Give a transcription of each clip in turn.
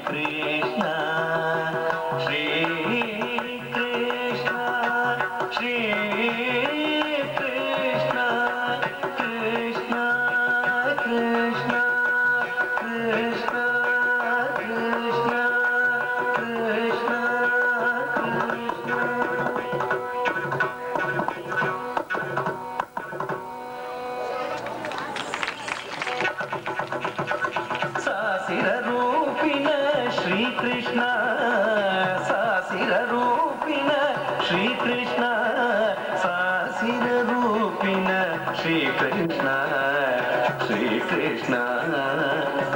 ಕೃಷ್ಣ ಶ್ರೀ ಕೃಷ್ಣ ಶ್ರೀ ಕೃಷ್ಣ ಕೃಷ್ಣ ಕೃಷ್ಣ ಕೃಷ್ಣ ಕೃಷ್ಣ ಕೃಷ್ಣ ಸಾಸಿರ ರೂಪಿನ ಶ್ರೀಕೃಷ್ಣ ಸಾಸಿರ ರೂಪಿನ ಶ್ರೀಕೃಷ್ಣ ಸಾಸಿರ ರೂಪಿನ ಶ್ರೀಕೃಷ್ಣ ಶ್ರೀಕೃಷ್ಣ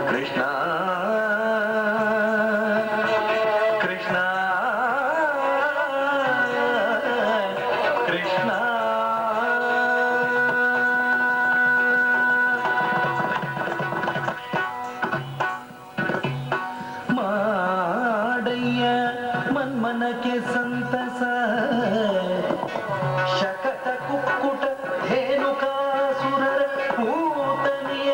ಕೃಷ್ಣ ಕೃಷ್ಣ ಕೃಷ್ಣ ಮಾಡಯ್ಯ ಮನ್ಮನಕ್ಕೆ ಸಂತಸ ಶಕಟ ಕುಕ್ಕುಟ ಧೇನುಕಾಸುರರ ಪೂತನಿಯ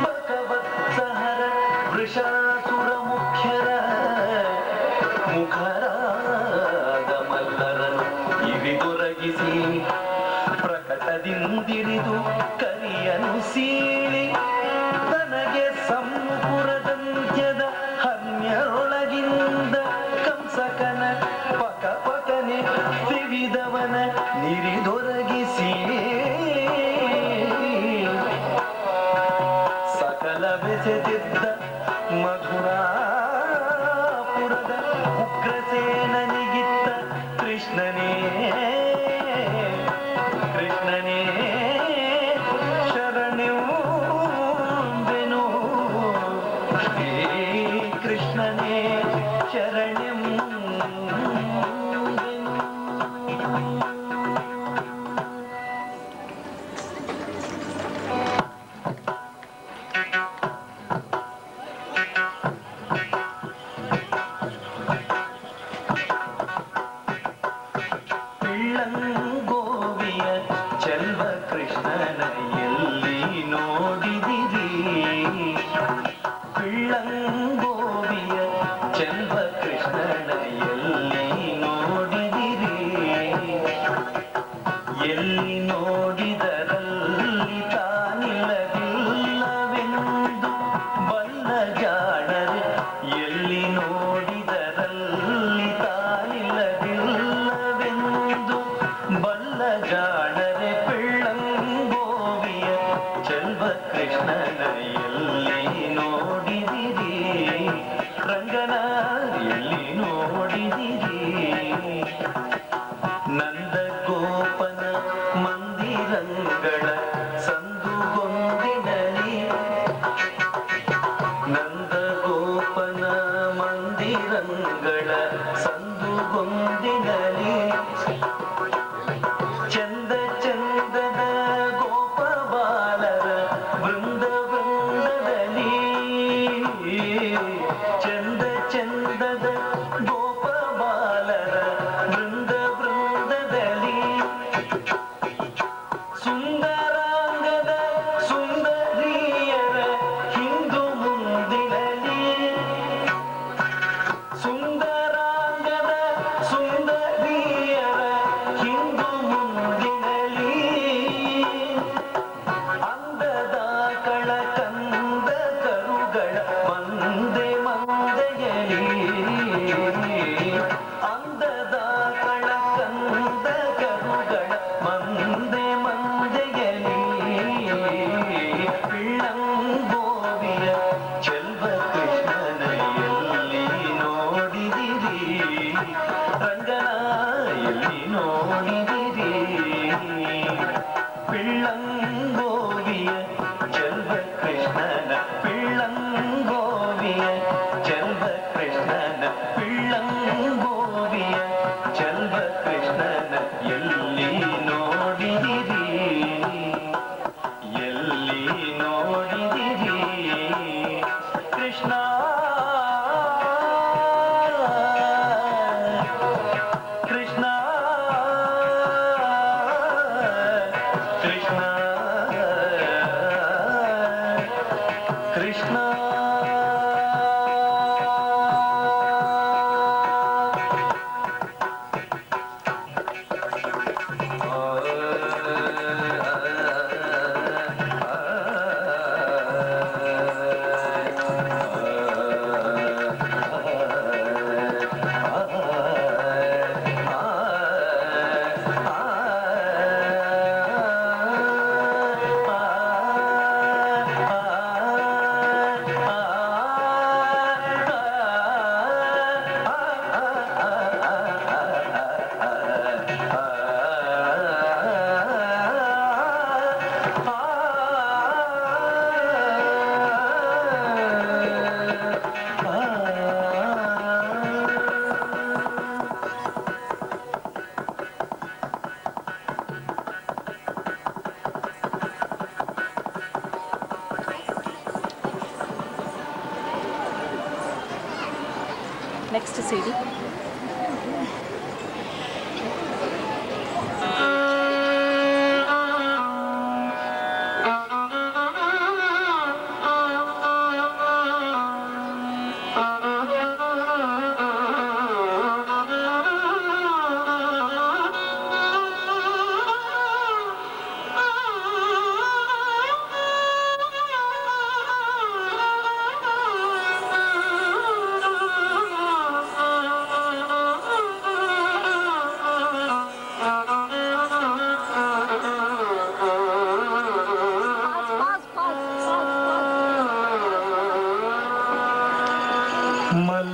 ಭಗವತ್ಸಹರ ವೃಷಾಸುರ ಮುಖ್ಯರ ಮುಖರಾದ ಮಲ್ಲರನು ಇರಿದೊರಗಿಸಿ ಪ್ರಕಟದಿಂದಿರಿದು ಕರಿಯನು ಸೀಳಿ ತನಗೆ ಸಂಪುರದಂತ್ಯದ ಹನ್ಯರೊಳಗಿಂದ ಕಂಸಕನ ಪಕ ಪಕನೆ ವಿವಿಧವನ ನಿರಿದೊರಗಿಸಿ ಸಕಲ ಬೆಸೆದಿದ್ದ ಮಧುರಾಪುರದ ಉಗ್ರಸೇನನಿಗಿತ್ತ ಕೃಷ್ಣನೇ ಕೃಷ್ಣನೇ ಶರಣೆಂಬೆನು ಶ್ರೀ ಕೃಷ್ಣನೇ ಶರಣೆಂಬೆನು. ಪಿಳ್ಳಂಗೋವಿಯ ಚೆಲ್ವ ಕೃಷ್ಣನ ಎಲ್ಲಿ ನೋಡಿದಿರಿ ಪಿಳ್ಳಂಗೋವಿಯ ಚೆಲ್ವ ಕೃಷ್ಣನ ಎಲ್ಲಿ ನೋಡಿದಿರಿ ಎಲ್ಲಿ ನೋಡಿದರಲ್ಲಿ ತಾನಿಲ್ಲದಿಲ್ಲವೆಂದು ಬಲ್ಲ ಜಾಣರೆ ಎಲ್ಲಿ ನೋಡಿದರಲ್ಲಿ ತಾನಿಲ್ಲದಿಲ್ಲವೆಂದು ಬಲ್ಲ ಜಾಣರೆ ಪಿಳ್ಳಂಗೋವಿಯ ಚೆಲ್ವ ಕೃಷ್ಣನ ಎಲ್ಲಿ ನೋಡಿದಿರಿ ರಂಗನ ಎಲ್ಲಿ ನೋಡಿದಿರಿ ನಂದ ಗೋಪನ ಮಂದಿರಂಗಳ ಸಂದುಗೊಂದಿನಲಿ ನಂದ ಗೋಪನ ಮಂದಿರಂಗಳ ಸಂದುಗೊಂದಿನಲಿ ಚಂದ ಚಂದದ ಗೋಪ ಬಾಲರ ವೃಂದ ವೃಂದದಲ್ಲಿ ಚಂದ ಚಂದದ ಗೋಪ ಬಾಲರ ವೃಂದ ವೃಂದದಲ್ಲಿ ಸುಂದರಾಂಗದ ಸುಂದರಿಯರ ಹಿಂದು ಮುಂದಿನಲಿ ಸುಂದರಾಂಗದ ಸುಂದರಿಯರ ನೆಕ್ಸ್ಟ್ ಸಿಡಿ.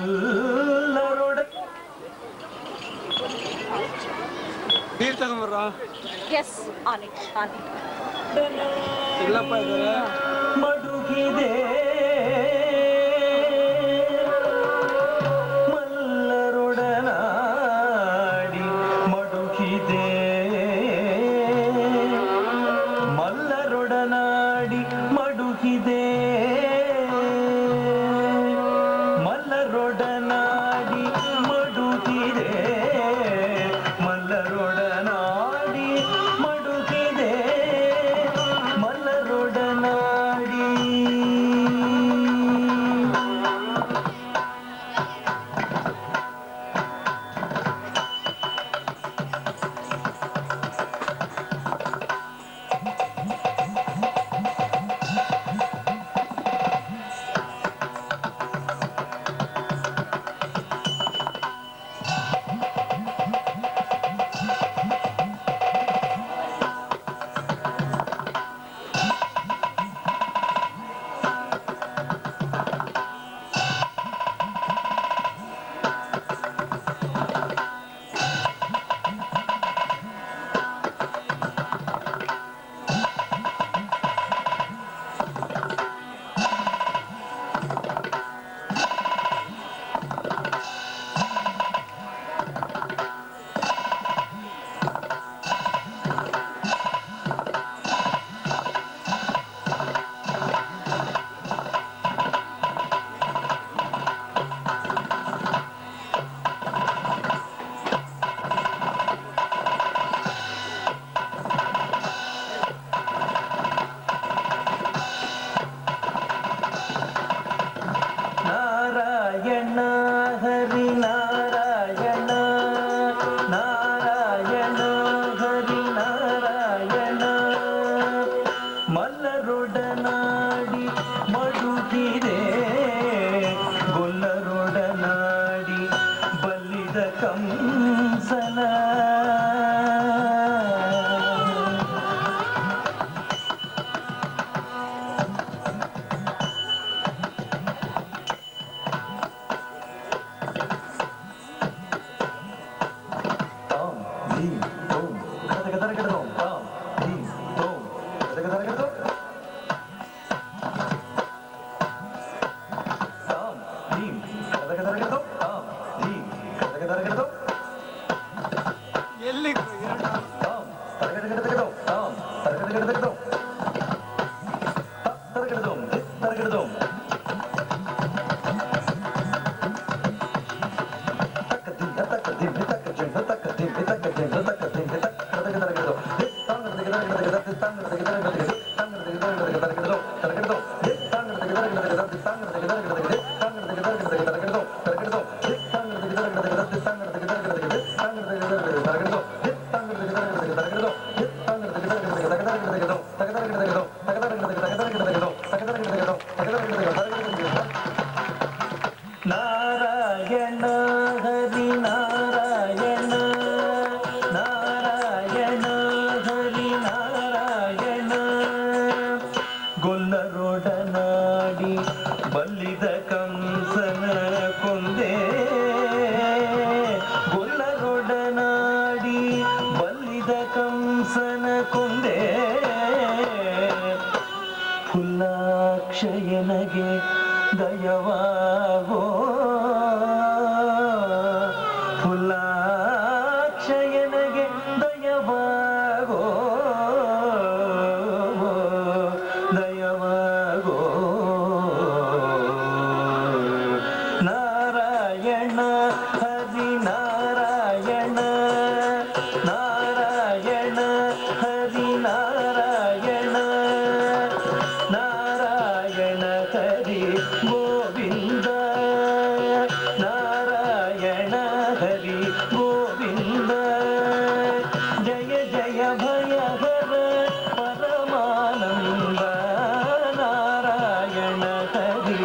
ಮಲ್ಲರೊಡ ನೀರ್ ತಗೊಂಬರ್ರ. Yes on it on it. ಇಲ್ಲಪ್ಪ ಇದ್ದಾರೆ. ಮಡುಗಿದೆ ಮಲ್ಲರೊಡನಾಡಿ ಮಡುಗಿದೆ ಮಲ್ಲರೊಡನಾಡಿ ಮಡುಗಿದೆ ಮಲ್ಲರೊಡನಾಡಿ ಮಡುಗಿದೆ ಮಲ್ಲರೊಡನಾಡಿ ಮಡುಗಿದೆ ಮಲ್ಲರೊಡನಾಡಿ ನಾರಾಯಣ ಹರಿ ನಾರಾಯಣ ನಾರಾಯಣ ಹರಿ ನಾರಾಯಣ ಮಲ್ಲರೊಡನಾಡಿ ಮಡುಗಿದೆ ಗೊಲ್ಲರೊಡನಾಡಿ ಬಲ್ಲಿದ ಕಂಸನ ಎಲ್ಲಿ ನಾರಾಯಣ ಹರಿ ನಾರಾಯಣ ನಾರಾಯಣ ಹರಿ ನಾರಾಯಣ ಗೊಲ್ಲರೊಡನಾಡಿ ಬಲ್ಲಿದ ಕಂಸನ ಕೊಂದೆ ಗೊಲ್ಲರೊಡನಾಡಿ ಬಲ್ಲಿದ ಕಂಸನ ಕೊಂದೆ ಫುಲ್ಲಾಕ್ಷಯನಗೆ ದಯವಾಗೋ ಗೋವಿಂದ ನಾರಾಯಣ ಹರಿ ಗೋವಿಂದ ಜಯ ಜಯ ಭಯಹರ ಪರಮಾನಂದ ನಾರಾಯಣ ಹರಿ